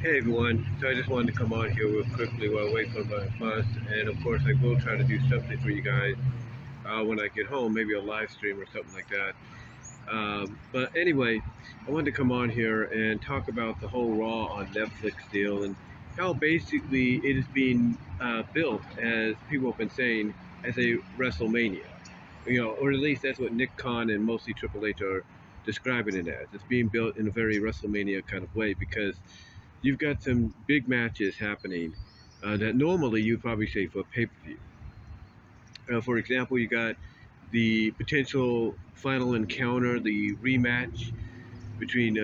Hey everyone, so I just wanted to come on here real quickly while I wait for my bus, and of course I will try to do something for you guys when I get home, maybe a live stream or something like that. But anyway, I wanted to come on here and talk about the whole Raw on Netflix deal and how basically it is being built, as people have been saying, as a WrestleMania. Or at least that's what Nick Khan and mostly Triple H are describing it as. It's being built in a very WrestleMania kind of way because you've got some big matches happening that normally you'd probably say for pay-per-view. For example, you got the potential final encounter, the rematch between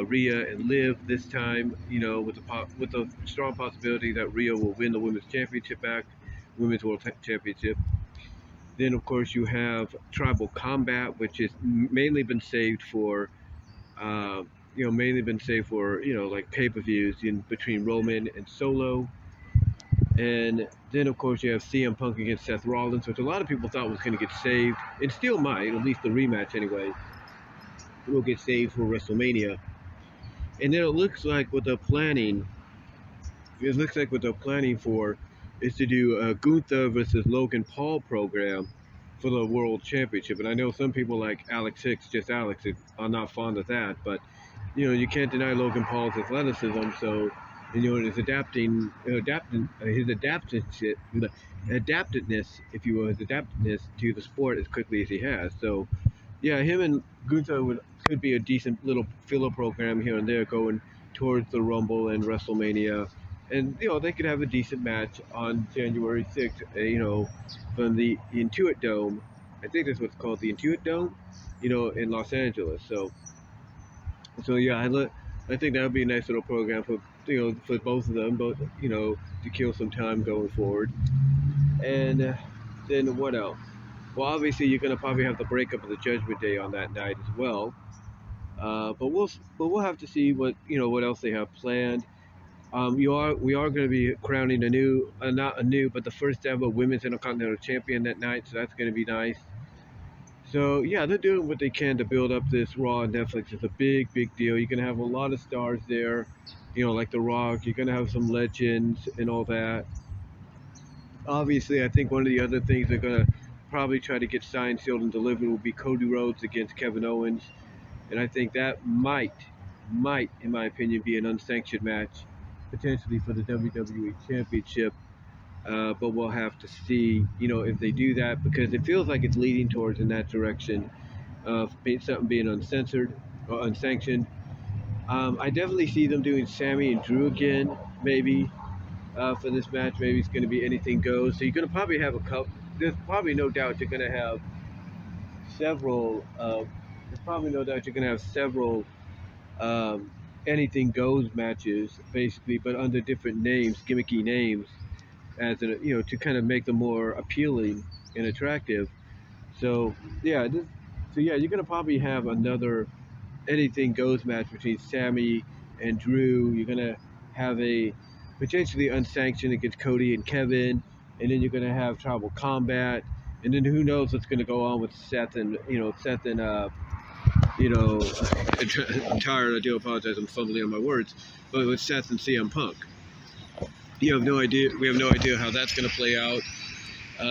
Rhea and Liv this time. With a strong possibility that Rhea will win the women's championship back, women's world championship. Then, of course, you have Tribal Combat, which has mainly been saved for like pay-per-views in between Roman and Solo. And then, of course, you have CM Punk against Seth Rollins, which a lot of people thought was going to get saved, and still might, at least the rematch anyway, will get saved for WrestleMania. And then it looks like what they're planning for is to do a Gunther versus Logan Paul program for the World Championship. And I know some people like Alex Hicks, just Alex, are not fond of that, but you can't deny Logan Paul's athleticism. So, his adaptedness, if you will, his adaptedness to the sport as quickly as he has. So, yeah, him and Gunther could be a decent little filler program here and there going towards the Rumble and WrestleMania. And, they could have a decent match on January 6th, from the Intuit Dome. I think that's what's called the Intuit Dome, in Los Angeles. So yeah, I think that would be a nice little program for both of them, to kill some time going forward. And then what else? Well, obviously you're gonna probably have the breakup of the Judgment Day on that night as well. But we'll have to see what else they have planned. We are going to be crowning not a new, but the first ever women's Intercontinental Champion that night. So that's going to be nice. So yeah, they're doing what they can to build up this Raw on Netflix. It's a big, big deal. You're gonna have a lot of stars there, like The Rock. You're gonna have some legends and all that. Obviously, I think one of the other things they're gonna probably try to get signed, sealed, and delivered will be Cody Rhodes against Kevin Owens, and I think that might, in my opinion, be an unsanctioned match, potentially for the WWE Championship. But we'll have to see, if they do that, because it feels like it's leading towards in that direction of something being uncensored or unsanctioned. I definitely see them doing Sammy and Drew again, maybe for this match. Maybe it's going to be anything goes. So you're going to probably have a couple. There's probably no doubt you're going to have several. There's probably no doubt you're going to have several anything goes matches, basically, but under different names, gimmicky names, to kind of make them more appealing and attractive. So yeah, you're gonna probably have another anything goes match between Sammy and Drew. You're gonna have a potentially unsanctioned against Cody and Kevin, and then you're gonna have Tribal Combat, and then who knows what's gonna go on with Seth and I'm tired. I do apologize. I'm fumbling on my words, but with Seth and CM Punk. You have no idea. We have no idea how that's going to play out.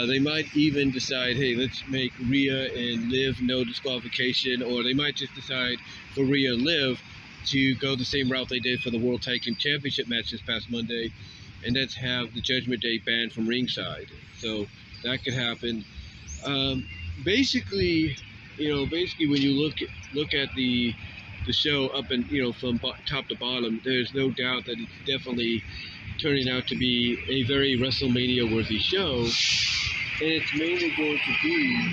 They might even decide, hey, let's make Rhea and Liv no disqualification, or they might just decide for Rhea and Liv to go the same route they did for the World Tag Team Championship match this past Monday, and that's have the Judgment Day banned from ringside. So that could happen. Basically, when you look at the show up and from top to bottom, there's no doubt that it's definitely turning out to be a very WrestleMania-worthy show, and it's mainly going to be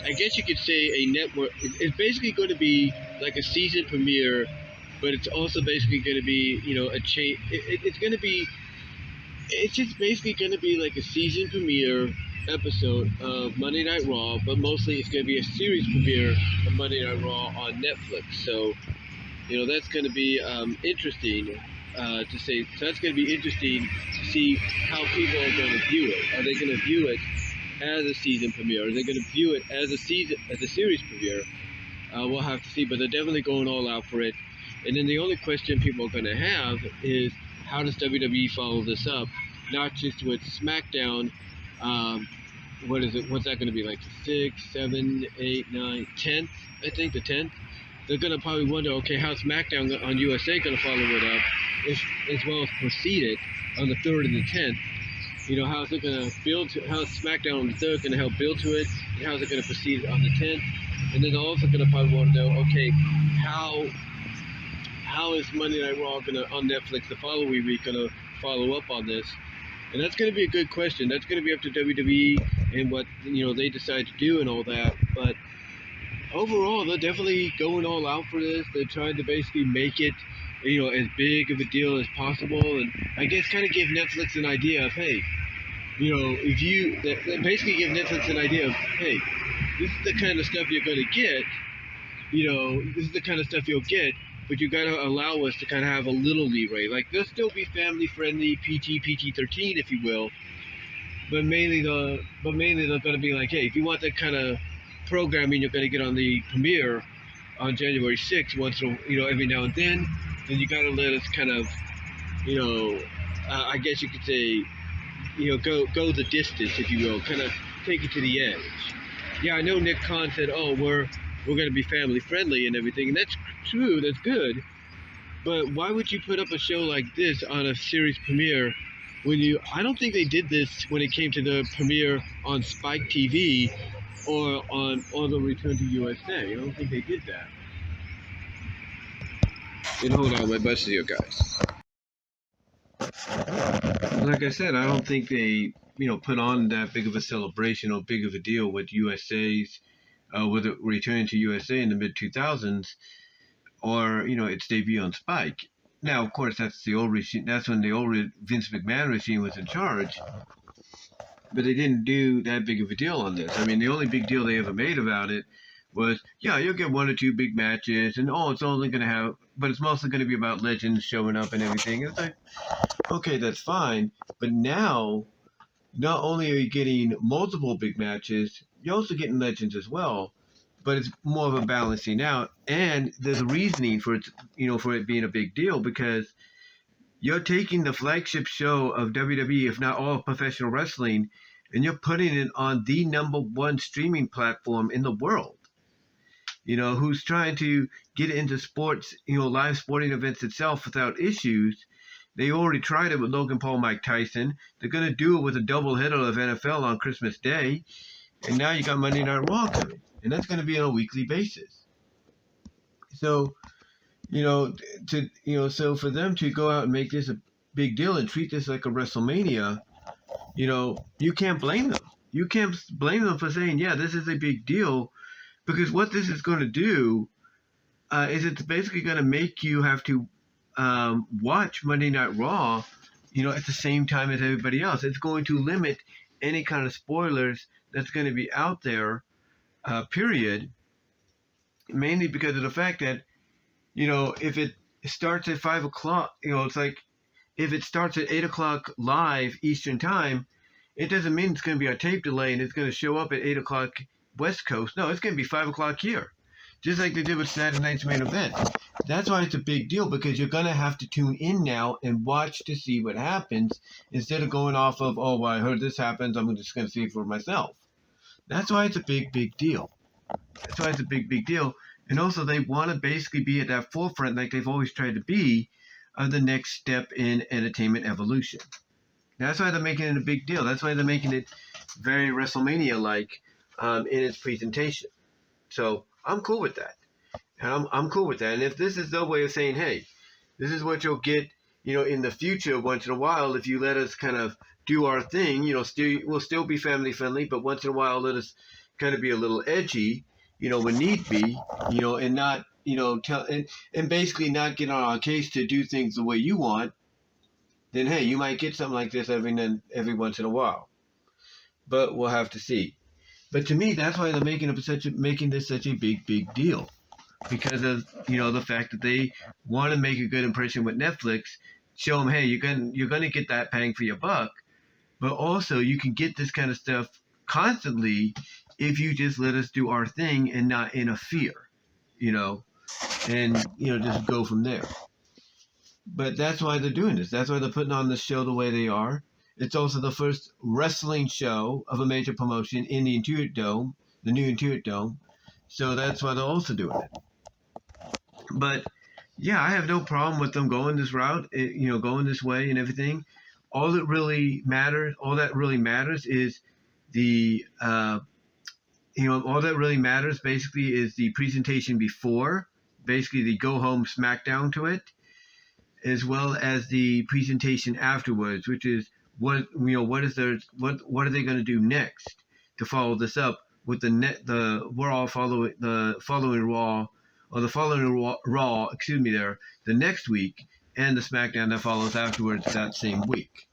I guess you could say a network. It's basically going to be like a season premiere, but it's also basically going to be, a change. It's just basically going to be like a season premiere episode of Monday Night Raw, but mostly it's going to be a series premiere of Monday Night Raw on Netflix. So, that's going to be interesting to say. So that's going to be interesting to see how people are going to view it. Are they going to view it as a season premiere? Are they going to view it as a series premiere? We'll have to see, but they're definitely going all out for it. And then the only question people are going to have is, how does WWE follow this up? Not just with SmackDown. Um, what is it? What's that going to be like? The 6th, 7th, 8th, 9th, 10th? I think the 10th. They're going to probably wonder, okay, how's SmackDown on USA going to follow it up, as well as proceed it on the 3rd and the 10th? How's it going to build to, how's SmackDown on the 3rd going to help build to it, and how's it going to proceed on the 10th? And then they're also going to probably want to know, okay, how is Monday Night Raw going to, on Netflix the following week, going to follow up on this? And that's going to be a good question. That's going to be up to WWE and what, they decide to do and all that. But overall, they're definitely going all out for this. They're trying to basically make it, as big of a deal as possible. And I guess kind of give Netflix an idea of, hey, if you basically give Netflix an idea of, hey, this is the kind of stuff you're going to get. This is the kind of stuff you'll get, but you got to allow us to kind of have a little leeway. Like, they'll still be family friendly, PG-13, if you will. But mainly they're going to be like, hey, if you want that kind of programming you're going to get on the premiere on January 6th, every now and then you got to let us kind of, I guess you could say, go the distance, if you will, kind of take it to the edge. Yeah, I know Nick Khan said, oh, we're going to be family friendly and everything, and that's true, that's good. But why would you put up a show like this on a series premiere I don't think they did this when it came to the premiere on Spike TV or on the Return to USA. I don't think they did that. And hold on, my bus is here, guys. Like I said, I don't think they, put on that big of a celebration or big of a deal with with it returning to USA in the mid 2000s, or its debut on Spike. Now, of course, that's the old regime. That's when the old Vince McMahon regime was in charge. But they didn't do that big of a deal on this. I mean, the only big deal they ever made about it was, yeah, you'll get 1 or 2 big matches, and it's only going to have, but it's mostly going to be about legends showing up and everything. It's like, okay, that's fine. But now, not only are you getting multiple big matches, you're also getting legends as well. But it's more of a balancing out, and there's a reasoning for it, for it being a big deal, because you're taking the flagship show of WWE, if not all of professional wrestling, and you're putting it on the #1 streaming platform in the world. Who's trying to get into sports, live sporting events itself without issues. They already tried it with Logan Paul, Mike Tyson. They're going to do it with a doubleheader of NFL on Christmas Day. And now you got Monday Night Raw coming. And that's going to be on a weekly basis. So, so for them to go out and make this a big deal and treat this like a WrestleMania, you can't blame them. You can't blame them for saying, yeah, this is a big deal, because what this is going to do is it's basically going to make you have to watch Monday Night Raw, at the same time as everybody else. It's going to limit any kind of spoilers that's going to be out there, period, mainly because of the fact that, if it starts at 5 o'clock, it's like, if it starts at 8 o'clock live Eastern time, it doesn't mean it's going to be a tape delay and it's going to show up at 8 o'clock West Coast. No, it's going to be 5 o'clock here, just like they did with Saturday night's main event. That's why it's a big deal, because you're going to have to tune in now and watch to see what happens, instead of going off of, oh, well, I heard this happens, I'm just going to see it for myself. That's why it's a big, big deal. That's why it's a big, big deal. And also, they want to basically be at that forefront, like they've always tried to be, of the next step in entertainment evolution. That's why they're making it a big deal. That's why they're making it very WrestleMania-like in its presentation. So I'm cool with that. And I'm cool with that. And if this is their way of saying, hey, this is what you'll get, in the future once in a while, if you let us kind of do our thing, we'll still be family friendly, but once in a while let us kind of be a little edgy, when need be, and not, and basically not get on our case to do things the way you want, then hey, you might get something like this every once in a while. But we'll have to see. But to me, that's why they're making this such a big, big deal. Because of, the fact that they want to make a good impression with Netflix, show them, hey, you're going to get that bang for your buck, but also you can get this kind of stuff constantly if you just let us do our thing and not in a fear, and just go from there. But that's why they're doing this. That's why they're putting on the show the way they are. It's also the first wrestling show of a major promotion in the Intuit Dome, the new Intuit Dome. So that's why they're also doing it. But yeah, I have no problem with them going this route, going this way and everything. All that really matters is the, all that really matters basically is the presentation before, basically the go home SmackDown to it, as well as the presentation afterwards, which is what are they going to do next to follow this up with the following Raw, or the following Raw, the next week, and the SmackDown that follows afterwards that same week.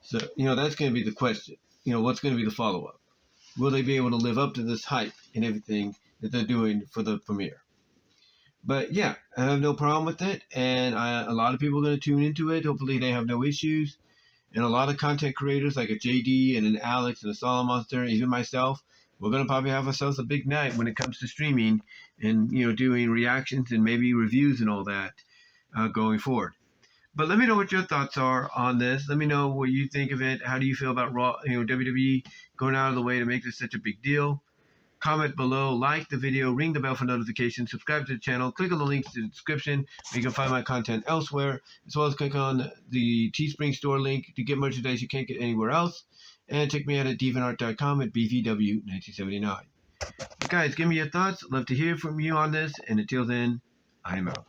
So that's going to be the question. What's going to be the follow up? Will they be able to live up to this hype and everything that they're doing for the premiere? But yeah, I have no problem with it, and a lot of people are going to tune into it. Hopefully, they have no issues. And a lot of content creators like a JD and an Alex and a Solid Monster, even myself, we're going to probably have ourselves a big night when it comes to streaming and doing reactions and maybe reviews and all that going forward. But let me know what your thoughts are on this. Let me know what you think of it. How do you feel about Raw, WWE going out of the way to make this such a big deal? Comment below, like the video, ring the bell for notifications, subscribe to the channel, click on the links in the description where you can find my content elsewhere, as well as click on the Teespring store link to get merchandise you can't get anywhere else, and check me out at deviantart.com at BVW1979. But guys, give me your thoughts. Love to hear from you on this, and until then, I'm out.